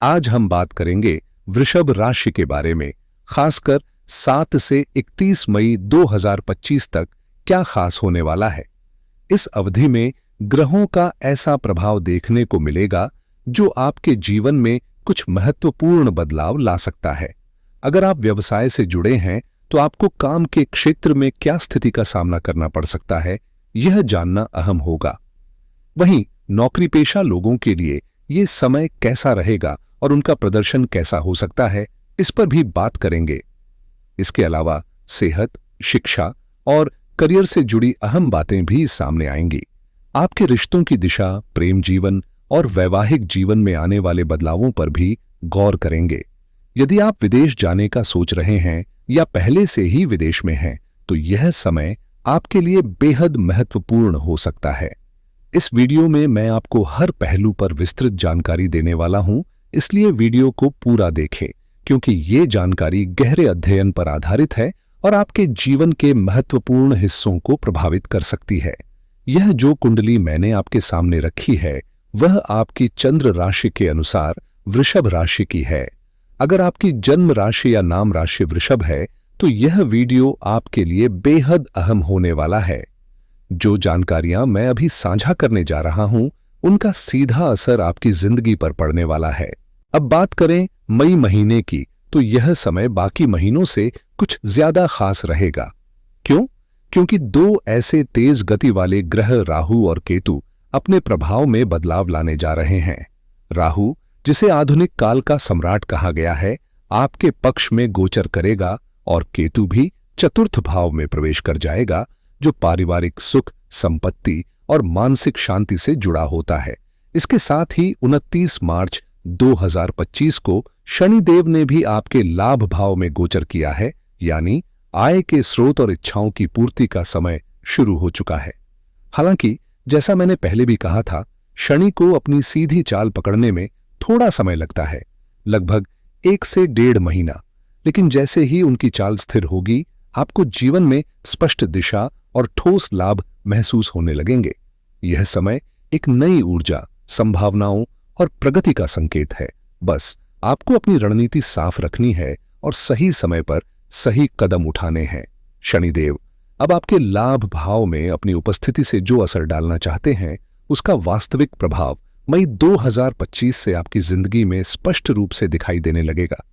आज हम बात करेंगे वृषभ राशि के बारे में, खासकर 7 से 31 मई 2025 तक क्या खास होने वाला है। इस अवधि में ग्रहों का ऐसा प्रभाव देखने को मिलेगा जो आपके जीवन में कुछ महत्वपूर्ण बदलाव ला सकता है। अगर आप व्यवसाय से जुड़े हैं तो आपको काम के क्षेत्र में क्या स्थिति का सामना करना पड़ सकता है, यह जानना अहम होगा। वहीं नौकरी पेशा लोगों के लिए ये समय कैसा रहेगा और उनका प्रदर्शन कैसा हो सकता है, इस पर भी बात करेंगे। इसके अलावा सेहत, शिक्षा और करियर से जुड़ी अहम बातें भी सामने आएंगी। आपके रिश्तों की दिशा, प्रेम जीवन और वैवाहिक जीवन में आने वाले बदलावों पर भी गौर करेंगे। यदि आप विदेश जाने का सोच रहे हैं या पहले से ही विदेश में हैं, तो यह समय आपके लिए बेहद महत्वपूर्ण हो सकता है। इस वीडियो में मैं आपको हर पहलू पर विस्तृत जानकारी देने वाला हूं, इसलिए वीडियो को पूरा देखें, क्योंकि ये जानकारी गहरे अध्ययन पर आधारित है और आपके जीवन के महत्वपूर्ण हिस्सों को प्रभावित कर सकती है। यह जो कुंडली मैंने आपके सामने रखी है, वह आपकी चंद्र राशि के अनुसार वृषभ राशि की है। अगर आपकी जन्म राशि या नाम राशि वृषभ है, तो यह वीडियो आपके लिए बेहद अहम होने वाला है। जो जानकारियां मैं अभी साझा करने जा रहा हूं, उनका सीधा असर आपकी जिंदगी पर पड़ने वाला है। अब बात करें मई महीने की, तो यह समय बाकी महीनों से कुछ ज्यादा खास रहेगा। क्यों? क्योंकि दो ऐसे तेज गति वाले ग्रह राहु और केतु अपने प्रभाव में बदलाव लाने जा रहे हैं। राहु, जिसे आधुनिक काल का सम्राट कहा गया है, आपके पक्ष में गोचर करेगा और केतु भी चतुर्थ भाव में प्रवेश कर जाएगा, जो पारिवारिक सुख, संपत्ति और मानसिक शांति से जुड़ा होता है। इसके साथ ही 29 मार्च 2025 को शनिदेव ने भी आपके लाभ भाव में गोचर किया है, यानी आय के स्रोत और इच्छाओं की पूर्ति का समय शुरू हो चुका है। हालांकि जैसा मैंने पहले भी कहा था, शनि को अपनी सीधी चाल पकड़ने में थोड़ा समय लगता है, लगभग 1 से 1.5 महीना। लेकिन जैसे ही उनकी चाल स्थिर होगी, आपको जीवन में स्पष्ट दिशा और ठोस लाभ महसूस होने लगेंगे। यह समय एक नई ऊर्जा, संभावनाओं और प्रगति का संकेत है। बस आपको अपनी रणनीति साफ रखनी है और सही समय पर सही कदम उठाने हैं। शनिदेव अब आपके लाभ भाव में अपनी उपस्थिति से जो असर डालना चाहते हैं, उसका वास्तविक प्रभाव मई 2025 से आपकी जिंदगी में स्पष्ट रूप से दिखाई देने लगेगा।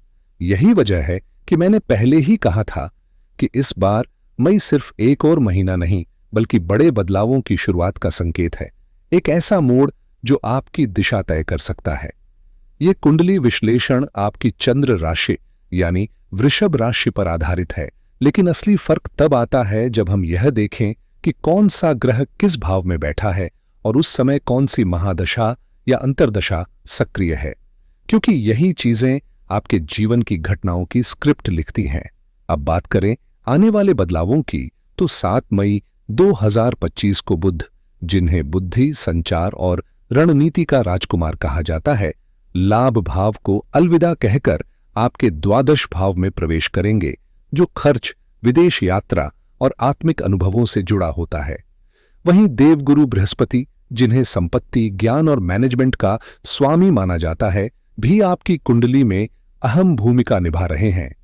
यही वजह है कि मैंने पहले ही कहा था कि इस बार मई सिर्फ एक और महीना नहीं, बल्कि बड़े बदलावों की शुरुआत का संकेत है। एक ऐसा मोड़ जो आपकी दिशा तय कर सकता है। यह कुंडली विश्लेषण आपकी चंद्र राशि यानी वृषभ राशि पर आधारित है, लेकिन असली फर्क तब आता है जब हम यह देखें कि कौन सा ग्रह किस भाव में बैठा है और उस समय कौन सी महादशा या अंतर्दशा सक्रिय है, क्योंकि यही चीजें आपके जीवन की घटनाओं की स्क्रिप्ट लिखती हैं। अब बात करें आने वाले बदलावों की, तो 7 मई 2025 को बुध, जिन्हें बुद्धि, संचार और रणनीति का राजकुमार कहा जाता है, लाभ भाव को अलविदा कहकर आपके द्वादश भाव में प्रवेश करेंगे, जो खर्च, विदेश यात्रा और आत्मिक अनुभवों से जुड़ा होता है। वहीं देवगुरु बृहस्पति, जिन्हें संपत्ति, ज्ञान और मैनेजमेंट का स्वामी माना जाता है, भी आपकी कुंडली में अहम भूमिका निभा रहे हैं।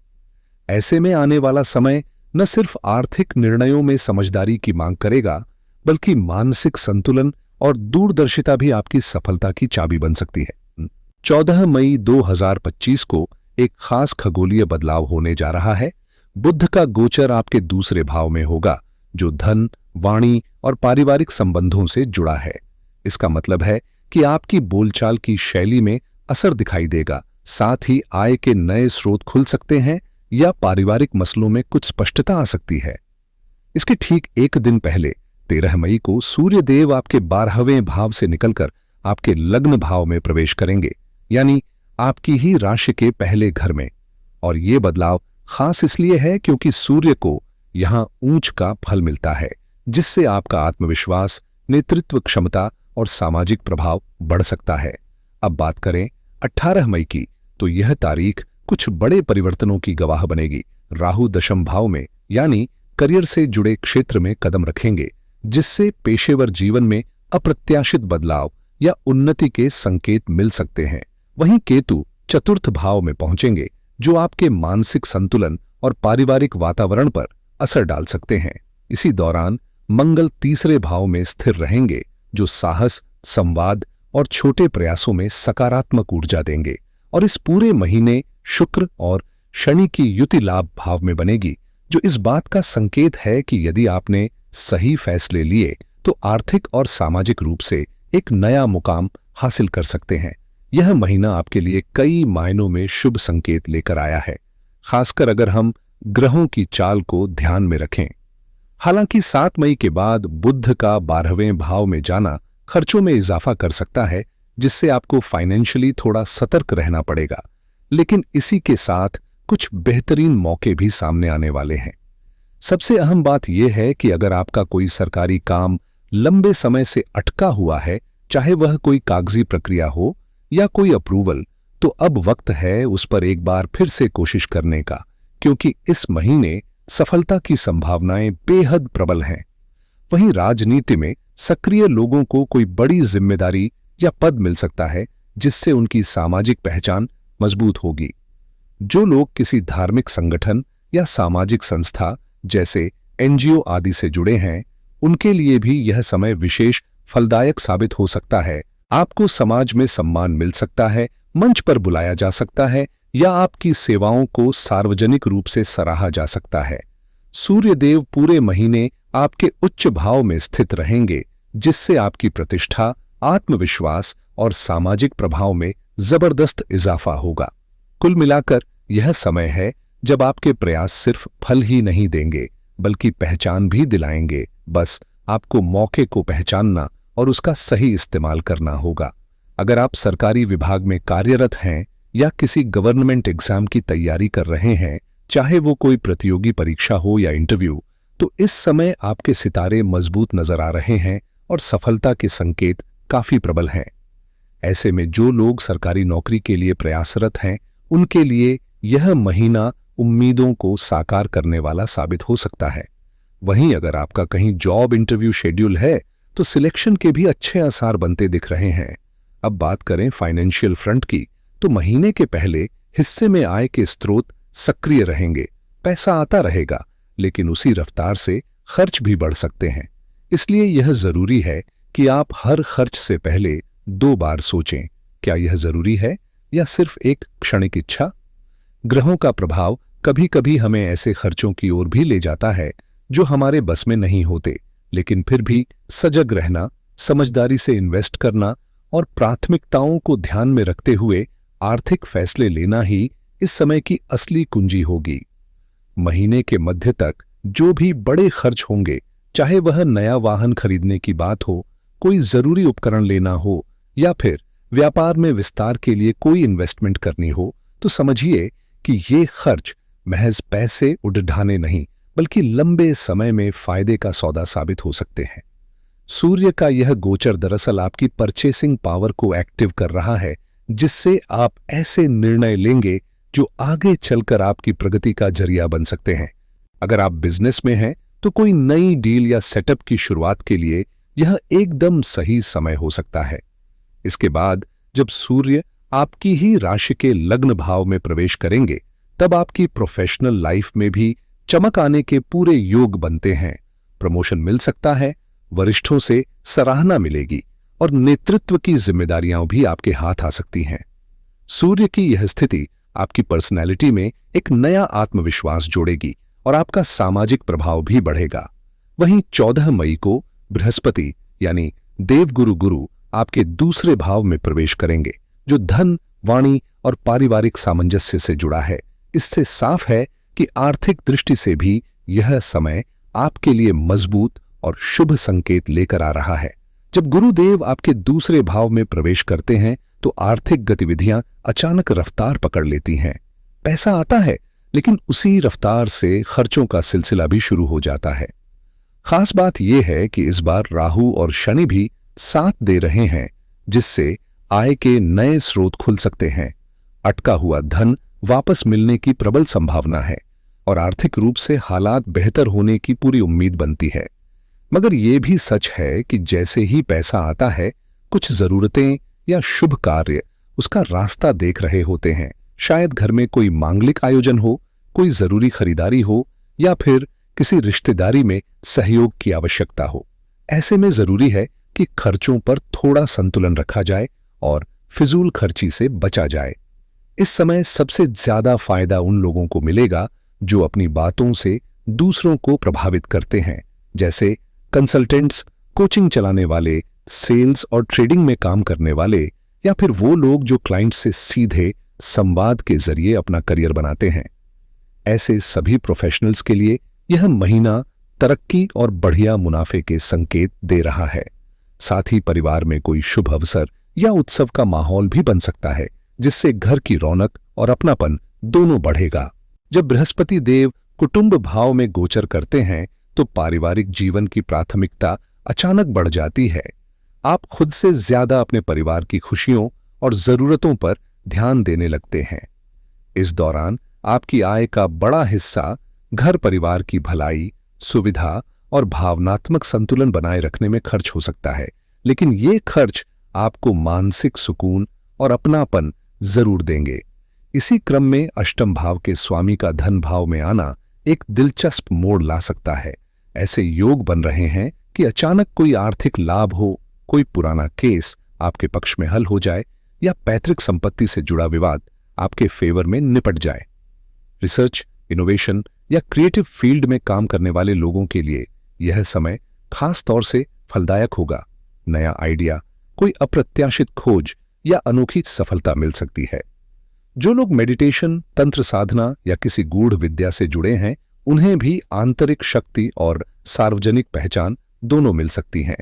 ऐसे में आने वाला समय न सिर्फ आर्थिक निर्णयों में समझदारी की मांग करेगा, बल्कि मानसिक संतुलन और दूरदर्शिता भी आपकी सफलता की चाबी बन सकती है। 14 मई 2025 को एक खास खगोलीय बदलाव होने जा रहा है। बुध का गोचर आपके दूसरे भाव में होगा, जो धन, वाणी और पारिवारिक संबंधों से जुड़ा है। इसका मतलब है कि आपकी बोलचाल की शैली में असर दिखाई देगा, साथ ही आय के नए स्रोत खुल सकते हैं या पारिवारिक मसलों में कुछ स्पष्टता आ सकती है। इसके ठीक एक दिन पहले 13 मई को सूर्य देव आपके 12वें भाव से निकलकर आपके लग्न भाव में प्रवेश करेंगे, यानी आपकी ही राशि के पहले घर में। और ये बदलाव खास इसलिए है क्योंकि सूर्य को यहां ऊंच का फल मिलता है, जिससे आपका आत्मविश्वास, नेतृत्व क्षमता और सामाजिक प्रभाव बढ़ सकता है। अब बात करें 18 मई की, तो यह तारीख कुछ बड़े परिवर्तनों की गवाह बनेगी। राहु दशम भाव में, यानी करियर से जुड़े क्षेत्र में कदम रखेंगे, जिससे पेशेवर जीवन में अप्रत्याशित बदलाव या उन्नति के संकेत मिल सकते हैं। वहीं केतु चतुर्थ भाव में पहुंचेंगे, जो आपके मानसिक संतुलन और पारिवारिक वातावरण पर असर डाल सकते हैं। इसी दौरान मंगल तीसरे भाव में स्थिर रहेंगे, जो साहस, संवाद और छोटे प्रयासों में सकारात्मक ऊर्जा देंगे। और इस पूरे महीने शुक्र और शनि की युति लाभ भाव में बनेगी, जो इस बात का संकेत है कि यदि आपने सही फैसले लिए तो आर्थिक और सामाजिक रूप से एक नया मुकाम हासिल कर सकते हैं। यह महीना आपके लिए कई मायनों में शुभ संकेत लेकर आया है, खासकर अगर हम ग्रहों की चाल को ध्यान में रखें। हालांकि 7 मई के बाद बुध का 12वें भाव में जाना खर्चों में इजाफा कर सकता है, जिससे आपको फाइनेंशियली थोड़ा सतर्क रहना पड़ेगा। लेकिन इसी के साथ कुछ बेहतरीन मौके भी सामने आने वाले हैं। सबसे अहम बात यह है कि अगर आपका कोई सरकारी काम लंबे समय से अटका हुआ है, चाहे वह कोई कागजी प्रक्रिया हो या कोई अप्रूवल, तो अब वक्त है उस पर एक बार फिर से कोशिश करने का, क्योंकि इस महीने सफलता की संभावनाएं बेहद प्रबल हैं। वहीं राजनीति में सक्रिय लोगों को कोई बड़ी जिम्मेदारी या पद मिल सकता है, जिससे उनकी सामाजिक पहचान मजबूत होगी। जो लोग किसी धार्मिक संगठन या सामाजिक संस्था जैसे एनजीओ आदि से जुड़े हैं, उनके लिए भी यह समय विशेष फलदायक साबित हो सकता है। आपको समाज में सम्मान मिल सकता है, मंच पर बुलाया जा सकता है या आपकी सेवाओं को सार्वजनिक रूप से सराहा जा सकता है। सूर्यदेव पूरे महीने आपके उच्च भाव में स्थित रहेंगे, जिससे आपकी प्रतिष्ठा, आत्मविश्वास और सामाजिक प्रभाव में जबरदस्त इजाफा होगा। कुल मिलाकर यह समय है जब आपके प्रयास सिर्फ फल ही नहीं देंगे, बल्कि पहचान भी दिलाएंगे। बस आपको मौके को पहचानना और उसका सही इस्तेमाल करना होगा। अगर आप सरकारी विभाग में कार्यरत हैं या किसी गवर्नमेंट एग्जाम की तैयारी कर रहे हैं, चाहे वो कोई प्रतियोगी परीक्षा हो या इंटरव्यू, तो इस समय आपके सितारे मजबूत नजर आ रहे हैं और सफलता के संकेत काफी प्रबल हैं। ऐसे में जो लोग सरकारी नौकरी के लिए प्रयासरत हैं, उनके लिए यह महीना उम्मीदों को साकार करने वाला साबित हो सकता है। वहीं अगर आपका कहीं जॉब इंटरव्यू शेड्यूल है, तो सिलेक्शन के भी अच्छे आसार बनते दिख रहे हैं। अब बात करें फाइनेंशियल फ्रंट की, तो महीने के पहले हिस्से में आय के स्रोत सक्रिय रहेंगे। पैसा आता रहेगा, लेकिन उसी रफ्तार से खर्च भी बढ़ सकते हैं। इसलिए यह जरूरी है कि आप हर खर्च से पहले 2 बार सोचें, क्या यह जरूरी है या सिर्फ एक क्षणिक इच्छा। ग्रहों का प्रभाव कभी कभी हमें ऐसे खर्चों की ओर भी ले जाता है जो हमारे बस में नहीं होते, लेकिन फिर भी सजग रहना, समझदारी से इन्वेस्ट करना और प्राथमिकताओं को ध्यान में रखते हुए आर्थिक फैसले लेना ही इस समय की असली कुंजी होगी। महीने के मध्य तक जो भी बड़े खर्च होंगे, चाहे वह नया वाहन खरीदने की बात हो, कोई जरूरी उपकरण लेना हो या फिर व्यापार में विस्तार के लिए कोई इन्वेस्टमेंट करनी हो, तो समझिए कि ये खर्च महज पैसे उड़ाने नहीं, बल्कि लंबे समय में फायदे का सौदा साबित हो सकते हैं। सूर्य का यह गोचर दरअसल आपकी परचेसिंग पावर को एक्टिव कर रहा है, जिससे आप ऐसे निर्णय लेंगे जो आगे चलकर आपकी प्रगति का जरिया बन सकते हैं। अगर आप बिजनेस में हैं, तो कोई नई डील या सेटअप की शुरुआत के लिए यह एकदम सही समय हो सकता है। इसके बाद जब सूर्य आपकी ही राशि के लग्न भाव में प्रवेश करेंगे, तब आपकी प्रोफेशनल लाइफ में भी चमक आने के पूरे योग बनते हैं। प्रमोशन मिल सकता है, वरिष्ठों से सराहना मिलेगी और नेतृत्व की जिम्मेदारियां भी आपके हाथ आ सकती हैं। सूर्य की यह स्थिति आपकी पर्सनैलिटी में एक नया आत्मविश्वास जोड़ेगी और आपका सामाजिक प्रभाव भी बढ़ेगा। वहीं 14 मई को बृहस्पति यानी देवगुरु गुरु आपके दूसरे भाव में प्रवेश करेंगे, जो धन, वाणी और पारिवारिक सामंजस्य से जुड़ा है। इससे साफ है कि आर्थिक दृष्टि से भी यह समय आपके लिए मजबूत और शुभ संकेत लेकर आ रहा है। जब गुरुदेव आपके दूसरे भाव में प्रवेश करते हैं, तो आर्थिक गतिविधियां अचानक रफ्तार पकड़ लेती हैं। पैसा आता है, लेकिन उसी रफ्तार से खर्चों का सिलसिला भी शुरू हो जाता है। खास बात यह है कि इस बार राहु और शनि भी साथ दे रहे हैं, जिससे आय के नए स्रोत खुल सकते हैं। अटका हुआ धन वापस मिलने की प्रबल संभावना है और आर्थिक रूप से हालात बेहतर होने की पूरी उम्मीद बनती है। मगर यह भी सच है कि जैसे ही पैसा आता है, कुछ जरूरतें या शुभ कार्य उसका रास्ता देख रहे होते हैं। शायद घर में कोई मांगलिक आयोजन हो, कोई जरूरी खरीदारी हो, या फिर किसी रिश्तेदारी में सहयोग की आवश्यकता हो। ऐसे में जरूरी है कि खर्चों पर थोड़ा संतुलन रखा जाए और फिजूल खर्ची से बचा जाए। इस समय सबसे ज्यादा फायदा उन लोगों को मिलेगा जो अपनी बातों से दूसरों को प्रभावित करते हैं, जैसे कंसल्टेंट्स, कोचिंग चलाने वाले, सेल्स और ट्रेडिंग में काम करने वाले, या फिर वो लोग जो क्लाइंट से सीधे संवाद के जरिए अपना करियर बनाते हैं। ऐसे सभी प्रोफेशनल्स के लिए यह महीना तरक्की और बढ़िया मुनाफे के संकेत दे रहा है। साथ ही परिवार में कोई शुभ अवसर या उत्सव का माहौल भी बन सकता है, जिससे घर की रौनक और अपनापन दोनों बढ़ेगा। जब बृहस्पति देव कुटुंब भाव में गोचर करते हैं तो पारिवारिक जीवन की प्राथमिकता अचानक बढ़ जाती है। आप खुद से ज्यादा अपने परिवार की खुशियों और जरूरतों पर ध्यान देने लगते हैं। इस दौरान आपकी आय का बड़ा हिस्सा घर परिवार की भलाई, सुविधा और भावनात्मक संतुलन बनाए रखने में खर्च हो सकता है, लेकिन ये खर्च आपको मानसिक सुकून और अपनापन जरूर देंगे। इसी क्रम में अष्टम भाव के स्वामी का धन भाव में आना एक दिलचस्प मोड़ ला सकता है। ऐसे योग बन रहे हैं कि अचानक कोई आर्थिक लाभ हो, कोई पुराना केस आपके पक्ष में हल हो जाए, या पैतृक संपत्ति से जुड़ा विवाद आपके फेवर में निपट जाए। रिसर्च, इनोवेशन या क्रिएटिव फील्ड में काम करने वाले लोगों के लिए यह समय खास तौर से फलदायक होगा। नया आइडिया, कोई अप्रत्याशित खोज या अनोखी सफलता मिल सकती है। जो लोग मेडिटेशन, तंत्र साधना या किसी गूढ़ विद्या से जुड़े हैं, उन्हें भी आंतरिक शक्ति और सार्वजनिक पहचान दोनों मिल सकती हैं।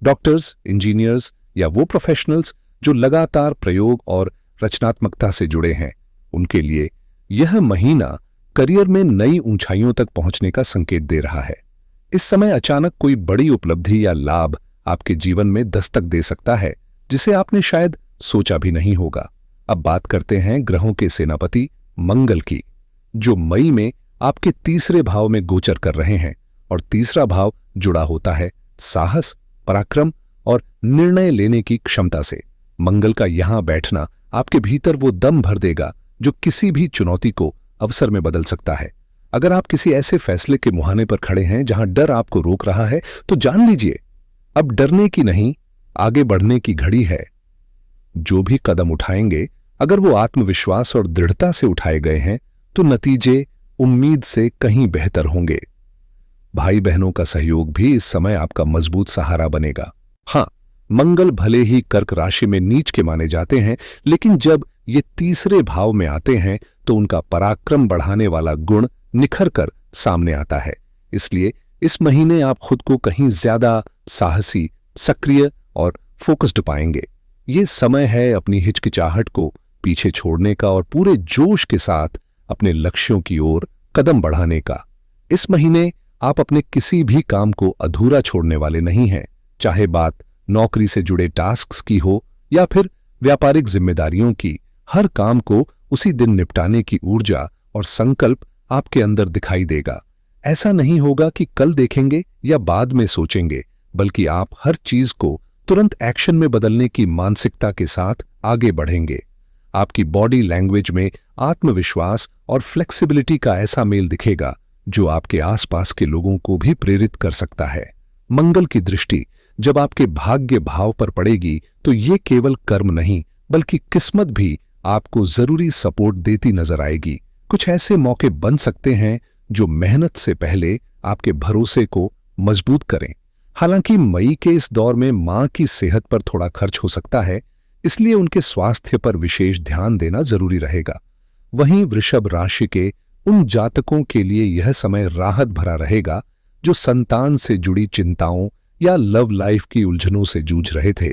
डॉक्टर्स, इंजीनियर्स या वो प्रोफेशनल्स जो लगातार प्रयोग और रचनात्मकता से जुड़े हैं, उनके लिए यह महीना करियर में नई ऊंचाइयों तक पहुंचने का संकेत दे रहा है। इस समय अचानक कोई बड़ी उपलब्धि या लाभ आपके जीवन में दस्तक दे सकता है, जिसे आपने शायद सोचा भी नहीं होगा। अब बात करते हैं ग्रहों के सेनापति मंगल की, जो मई में आपके तीसरे भाव में गोचर कर रहे हैं। और तीसरा भाव जुड़ा होता है साहस, पराक्रम और निर्णय लेने की क्षमता से। मंगल का यहां बैठना आपके भीतर वो दम भर देगा जो किसी भी चुनौती को अवसर में बदल सकता है। अगर आप किसी ऐसे फैसले के मुहाने पर खड़े हैं जहां डर आपको रोक रहा है, तो जान लीजिए अब डरने की नहीं, आगे बढ़ने की घड़ी है। जो भी कदम उठाएंगे, अगर वो आत्मविश्वास और दृढ़ता से उठाए गए हैं, तो नतीजे उम्मीद से कहीं बेहतर होंगे। भाई बहनों का सहयोग भी इस समय आपका मजबूत सहारा बनेगा। हां, मंगल भले ही कर्क राशि में नीच के माने जाते हैं, लेकिन जब ये तीसरे भाव में आते हैं तो उनका पराक्रम बढ़ाने वाला गुण निखर कर सामने आता है। इसलिए इस महीने आप खुद को कहीं ज्यादा साहसी, सक्रिय और फोकस्ड पाएंगे। ये समय है अपनी हिचकिचाहट को पीछे छोड़ने का और पूरे जोश के साथ अपने लक्ष्यों की ओर कदम बढ़ाने का। इस महीने आप अपने किसी भी काम को अधूरा छोड़ने वाले नहीं हैं, चाहे बात नौकरी से जुड़े टास्क्स की हो या फिर व्यापारिक जिम्मेदारियों की। हर काम को उसी दिन निपटाने की ऊर्जा और संकल्प आपके अंदर दिखाई देगा। ऐसा नहीं होगा कि कल देखेंगे या बाद में सोचेंगे, बल्कि आप हर चीज को तुरंत एक्शन में बदलने की मानसिकता के साथ आगे बढ़ेंगे। आपकी बॉडी लैंग्वेज में आत्मविश्वास और फ्लेक्सिबिलिटी का ऐसा मेल दिखेगा जो आपके आसपास के लोगों को भी प्रेरित कर सकता है। मंगल की दृष्टि जब आपके भाग्य भाव पर पड़ेगी तो ये केवल कर्म नहीं, बल्कि किस्मत भी आपको जरूरी सपोर्ट देती नजर आएगी। कुछ ऐसे मौके बन सकते हैं जो मेहनत से पहले आपके भरोसे को मजबूत करें। हालांकि मई के इस दौर में मां की सेहत पर थोड़ा खर्च हो सकता है, इसलिए उनके स्वास्थ्य पर विशेष ध्यान देना जरूरी रहेगा। वहीं वृषभ राशि के उन जातकों के लिए यह समय राहत भरा रहेगा जो संतान से जुड़ी चिंताओं या लव लाइफ की उलझनों से जूझ रहे थे,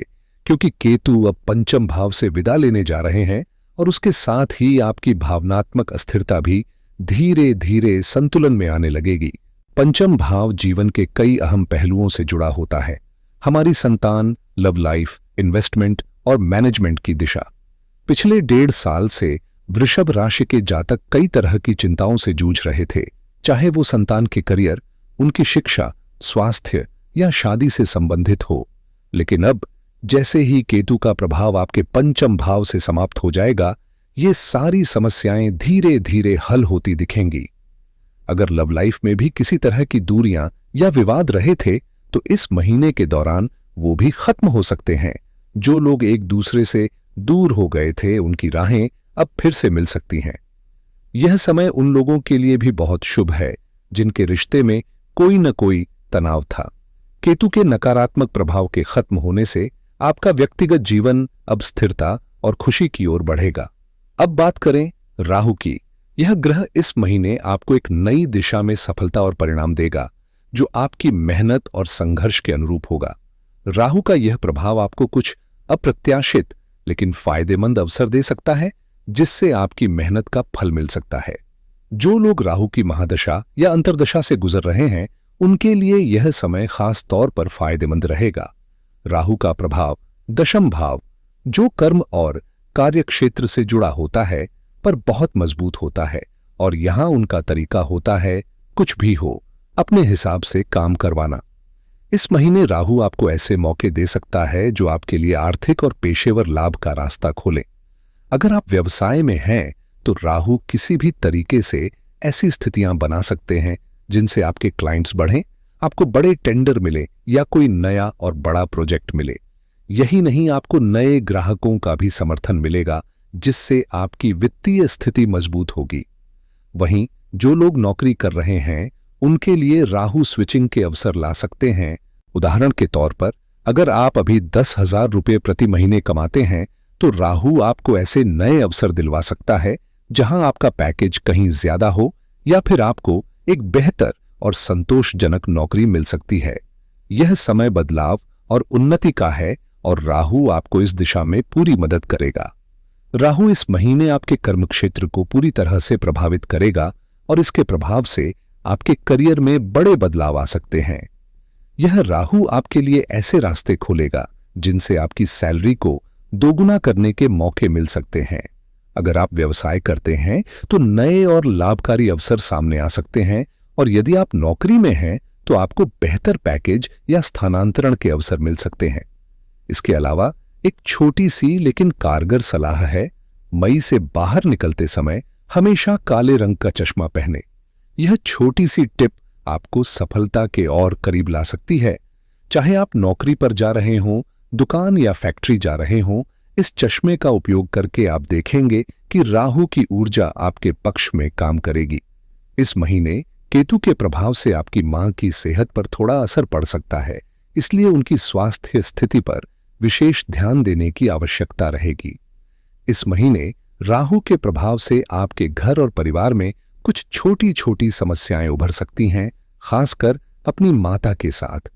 क्योंकि केतु अब पंचम भाव से विदा लेने जा रहे हैं और उसके साथ ही आपकी भावनात्मक अस्थिरता भी धीरे धीरे संतुलन में आने लगेगी। पंचम भाव जीवन के कई अहम पहलुओं से जुड़ा होता है, हमारी संतान, लव लाइफ, इन्वेस्टमेंट और मैनेजमेंट की दिशा। पिछले 1.5 साल से वृषभ राशि के जातक कई तरह की चिंताओं से जूझ रहे थे, चाहे वो संतान के करियर, उनकी शिक्षा, स्वास्थ्य या शादी से संबंधित हो। लेकिन अब जैसे ही केतु का प्रभाव आपके पंचम भाव से समाप्त हो जाएगा, ये सारी समस्याएं धीरे धीरे हल होती दिखेंगी। अगर लव लाइफ में भी किसी तरह की दूरियां या विवाद रहे थे, तो इस महीने के दौरान वो भी खत्म हो सकते हैं। जो लोग एक दूसरे से दूर हो गए थे, उनकी राहें अब फिर से मिल सकती हैं। यह समय उन लोगों के लिए भी बहुत शुभ है जिनके रिश्ते में कोई न कोई तनाव था। केतु के नकारात्मक प्रभाव के खत्म होने से आपका व्यक्तिगत जीवन अब स्थिरता और खुशी की ओर बढ़ेगा। अब बात करें राहु की। यह ग्रह इस महीने आपको एक नई दिशा में सफलता और परिणाम देगा, जो आपकी मेहनत और संघर्ष के अनुरूप होगा। राहु का यह प्रभाव आपको कुछ अप्रत्याशित लेकिन फायदेमंद अवसर दे सकता है, जिससे आपकी मेहनत का फल मिल सकता है। जो लोग राहु की महादशा या अंतर्दशा से गुजर रहे हैं, उनके लिए यह समय खास तौर पर फायदेमंद रहेगा। राहु का प्रभाव दशम भाव, जो कर्म और कार्य क्षेत्र से जुड़ा होता है, पर बहुत मजबूत होता है, और यहां उनका तरीका होता है कुछ भी हो, अपने हिसाब से काम करवाना। इस महीने राहु आपको ऐसे मौके दे सकता है जो आपके लिए आर्थिक और पेशेवर लाभ का रास्ता खोले। अगर आप व्यवसाय में हैं, तो राहु किसी भी तरीके से ऐसी स्थितियां बना सकते हैं जिनसे आपके क्लाइंट्स बढ़ें, आपको बड़े टेंडर मिले या कोई नया और बड़ा प्रोजेक्ट मिले। यही नहीं, आपको नए ग्राहकों का भी समर्थन मिलेगा, जिससे आपकी वित्तीय स्थिति मजबूत होगी। वहीं जो लोग नौकरी कर रहे हैं, उनके लिए राहु स्विचिंग के अवसर ला सकते हैं। उदाहरण के तौर पर, अगर आप अभी 10,000 रुपये प्रति महीने कमाते हैं, तो राहु आपको ऐसे नए अवसर दिलवा सकता है जहां आपका पैकेज कहीं ज्यादा हो, या फिर आपको एक बेहतर और संतोषजनक नौकरी मिल सकती है। यह समय बदलाव और उन्नति का है, और राहु आपको इस दिशा में पूरी मदद करेगा। राहु इस महीने आपके कर्म क्षेत्र को पूरी तरह से प्रभावित करेगा, और इसके प्रभाव से आपके करियर में बड़े बदलाव आ सकते हैं। यह राहु आपके लिए ऐसे रास्ते खोलेगा जिनसे आपकी सैलरी को दोगुना करने के मौके मिल सकते हैं। अगर आप व्यवसाय करते हैं, तो नए और लाभकारी अवसर सामने आ सकते हैं, और यदि आप नौकरी में हैं, तो आपको बेहतर पैकेज या स्थानांतरण के अवसर मिल सकते हैं। इसके अलावा एक छोटी सी लेकिन कारगर सलाह है, मई से बाहर निकलते समय हमेशा काले रंग का चश्मा पहने। यह छोटी सी टिप आपको सफलता के और करीब ला सकती है। चाहे आप नौकरी पर जा रहे हों, दुकान या फैक्ट्री जा रहे हों, इस चश्मे का उपयोग करके आप देखेंगे कि राहु की ऊर्जा आपके पक्ष में काम करेगी। इस महीने केतु के प्रभाव से आपकी मां की सेहत पर थोड़ा असर पड़ सकता है, इसलिए उनकी स्वास्थ्य स्थिति पर विशेष ध्यान देने की आवश्यकता रहेगी। इस महीने राहु के प्रभाव से आपके घर और परिवार में कुछ छोटी छोटी समस्याएं उभर सकती हैं, खासकर अपनी माता के साथ।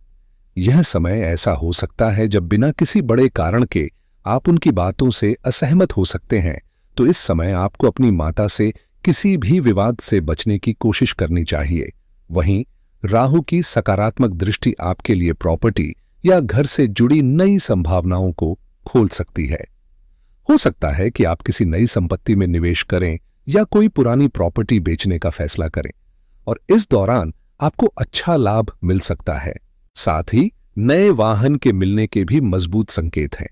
यह समय ऐसा हो सकता है जब बिना किसी बड़े कारण के आप उनकी बातों से असहमत हो सकते हैं, तो इस समय आपको अपनी माता से किसी भी विवाद से बचने की कोशिश करनी चाहिए। वहीं राहु की सकारात्मक दृष्टि आपके लिए प्रॉपर्टी या घर से जुड़ी नई संभावनाओं को खोल सकती है। हो सकता है कि आप किसी नई संपत्ति में निवेश करें या कोई पुरानी प्रॉपर्टी बेचने का फैसला करें, और इस दौरान आपको अच्छा लाभ मिल सकता है। साथ ही नए वाहन के मिलने के भी मजबूत संकेत हैं।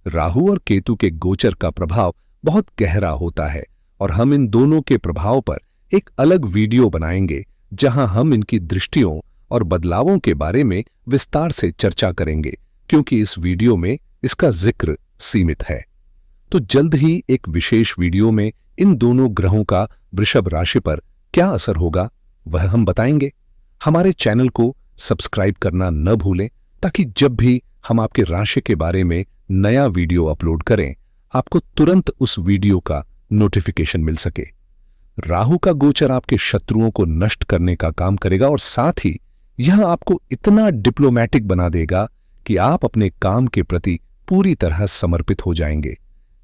राहु और केतु के गोचर का प्रभाव बहुत गहरा होता है, और हम इन दोनों के प्रभाव पर एक अलग वीडियो बनाएंगे, जहां हम इनकी दृष्टियों और बदलावों के बारे में विस्तार से चर्चा करेंगे, क्योंकि इस वीडियो में इसका जिक्र सीमित है। तो जल्द ही एक विशेष वीडियो में इन दोनों ग्रहों का वृषभ राशि पर क्या असर होगा, वह हम बताएंगे। हमारे चैनल को सब्सक्राइब करना न भूलें, ताकि जब भी हम आपके राशि के बारे में नया वीडियो अपलोड करें, आपको तुरंत उस वीडियो का नोटिफिकेशन मिल सके। राहु का गोचर आपके शत्रुओं को नष्ट करने का काम करेगा, और साथ ही यह आपको इतना डिप्लोमैटिक बना देगा कि आप अपने काम के प्रति पूरी तरह समर्पित हो जाएंगे।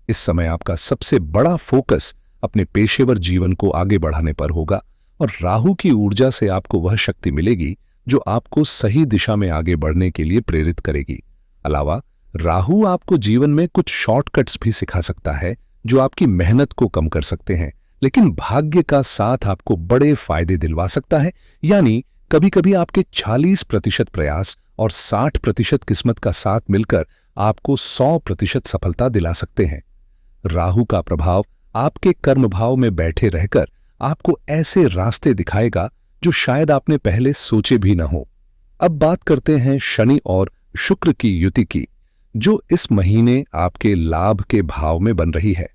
इस समय आपका सबसे बड़ा फोकस अपने पेशेवर जीवन को आगे बढ़ाने पर होगा, और राहु की ऊर्जा से आपको वह शक्ति मिलेगी जो आपको सही दिशा में आगे बढ़ने के लिए प्रेरित करेगी। अलावा राहु आपको जीवन में कुछ शॉर्टकट्स भी सिखा सकता है, जो आपकी मेहनत को कम कर सकते हैं, लेकिन भाग्य का साथ आपको बड़े फायदे दिलवा सकता है। यानी कभी कभी आपके 40% प्रयास और 60% किस्मत का साथ मिलकर आपको 100% सफलता दिला सकते हैं। राहु का प्रभाव आपके कर्म भाव में बैठे रहकर आपको ऐसे रास्ते दिखाएगा जो शायद आपने पहले सोचे भी न हो। अब बात करते हैं शनि और शुक्र की युति की, जो इस महीने आपके लाभ के भाव में बन रही है।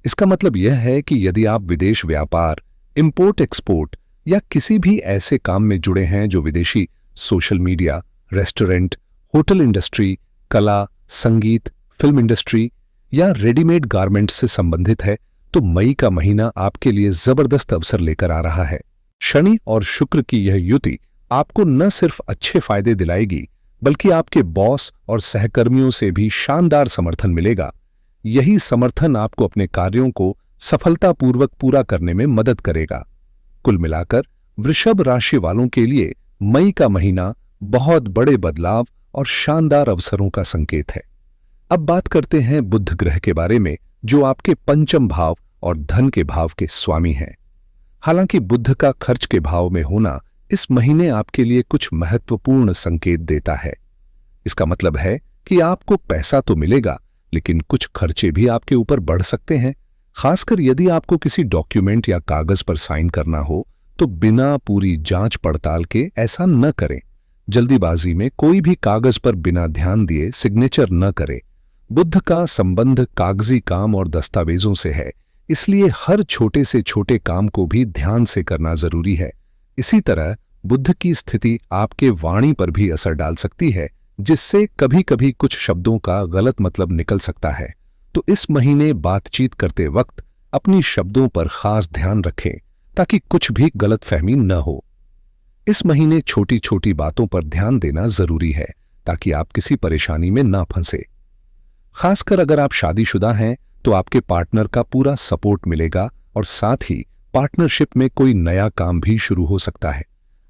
इसका मतलब यह है कि यदि आप विदेश व्यापार, इंपोर्ट एक्सपोर्ट या किसी भी ऐसे काम में जुड़े हैं जो विदेशी social media, restaurant, hotel industry, कला, संगीत, फिल्म इंडस्ट्री या रेडीमेड गारमेंट्स से संबंधित है, तो मई का महीना आपके लिए जबरदस्त अवसर लेकर आ रहा है। शनि और शुक्र की यह युति आपको न सिर्फ अच्छे फायदे दिलाएगी, बल्कि आपके बॉस और सहकर्मियों से भी शानदार समर्थन मिलेगा। यही समर्थन आपको अपने कार्यों को सफलतापूर्वक पूरा करने में मदद करेगा। कुल मिलाकर वृषभ राशि वालों के लिए मई का महीना बहुत बड़े बदलाव और शानदार अवसरों का संकेत है। अब बात करते हैं बुध ग्रह के बारे में, जो आपके पंचम भाव और धन के भाव के स्वामी हैं। हालांकि बुध का खर्च के भाव में होना इस महीने आपके लिए कुछ महत्वपूर्ण संकेत देता है। इसका मतलब है कि आपको पैसा तो मिलेगा, लेकिन कुछ खर्चे भी आपके ऊपर बढ़ सकते हैं। खासकर यदि आपको किसी डॉक्यूमेंट या कागज पर साइन करना हो, तो बिना पूरी जांच पड़ताल के ऐसा न करें। जल्दीबाजी में कोई भी कागज पर बिना ध्यान दिए सिग्नेचर न करें। बुध का संबंध कागजी काम और दस्तावेजों से है, इसलिए हर छोटे से छोटे काम को भी ध्यान से करना जरूरी है। इसी तरह बुध की स्थिति आपके वाणी पर भी असर डाल सकती है, जिससे कभी कभी कुछ शब्दों का गलत मतलब निकल सकता है। तो इस महीने बातचीत करते वक्त अपनी शब्दों पर खास ध्यान रखें, ताकि कुछ भी गलतफहमी न हो। इस महीने छोटी छोटी बातों पर ध्यान देना जरूरी है, ताकि आप किसी परेशानी में ना फंसे। खासकर अगर आप शादीशुदा हैं, तो आपके पार्टनर का पूरा सपोर्ट मिलेगा और साथ ही पार्टनरशिप में कोई नया काम भी शुरू हो सकता है।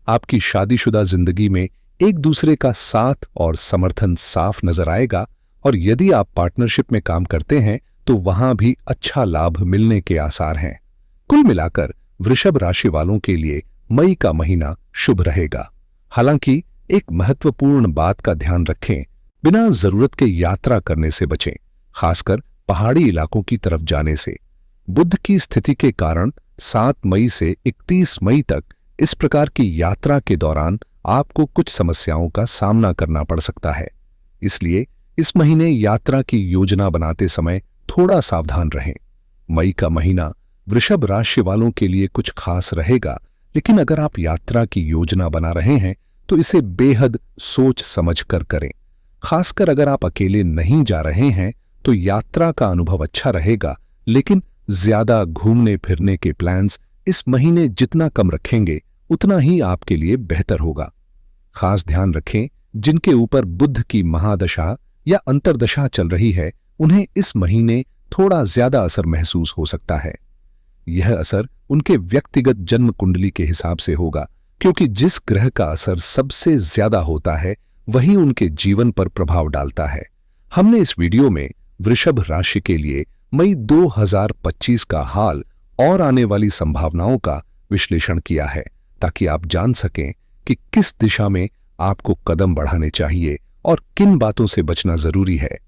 आपकी शादीशुदा जिंदगी में एक दूसरे का साथ और समर्थन साफ नजर आएगा, और यदि आप पार्टनरशिप में काम करते हैं तो वहां भी अच्छा लाभ मिलने के आसार हैं। कुल मिलाकर वृषभ राशि वालों के लिए मई का महीना शुभ रहेगा। हालांकि एक महत्वपूर्ण बात का ध्यान रखें, बिना जरूरत के यात्रा करने से बचें, खासकर पहाड़ी इलाकों की तरफ जाने से। बुध की स्थिति के कारण 7 मई से 31 मई तक इस प्रकार की यात्रा के दौरान आपको कुछ समस्याओं का सामना करना पड़ सकता है। इसलिए इस महीने यात्रा की योजना बनाते समय थोड़ा सावधान रहें। मई का महीना वृषभ राशि वालों के लिए कुछ खास रहेगा, लेकिन अगर आप यात्रा की योजना बना रहे हैं तो इसे बेहद सोच समझ कर करें। खासकर अगर आप अकेले नहीं जा रहे हैं तो यात्रा का अनुभव अच्छा रहेगा, लेकिन ज्यादा घूमने फिरने के प्लान्स इस महीने जितना कम रखेंगे उतना ही आपके लिए बेहतर होगा। खास ध्यान रखें, जिनके ऊपर बुध की महादशा या अंतर्दशा चल रही है, उन्हें इस महीने थोड़ा ज्यादा असर महसूस हो सकता है। यह असर उनके व्यक्तिगत जन्म कुंडली के हिसाब से होगा, क्योंकि जिस ग्रह का असर सबसे ज्यादा होता है वही उनके जीवन पर प्रभाव डालता है। हमने इस वीडियो में वृषभ राशि के लिए मई 2025 का हाल और आने वाली संभावनाओं का विश्लेषण किया है, ताकि आप जान सकें कि किस दिशा में आपको कदम बढ़ाने चाहिए और किन बातों से बचना जरूरी है।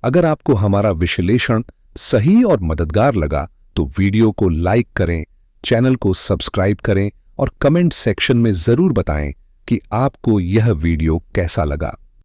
अगर आपको हमारा विश्लेषण सही और मददगार लगा तो वीडियो को लाइक करें, चैनल को सब्सक्राइब करें और कमेंट सेक्शन में जरूर बताएं कि आपको यह वीडियो कैसा लगा।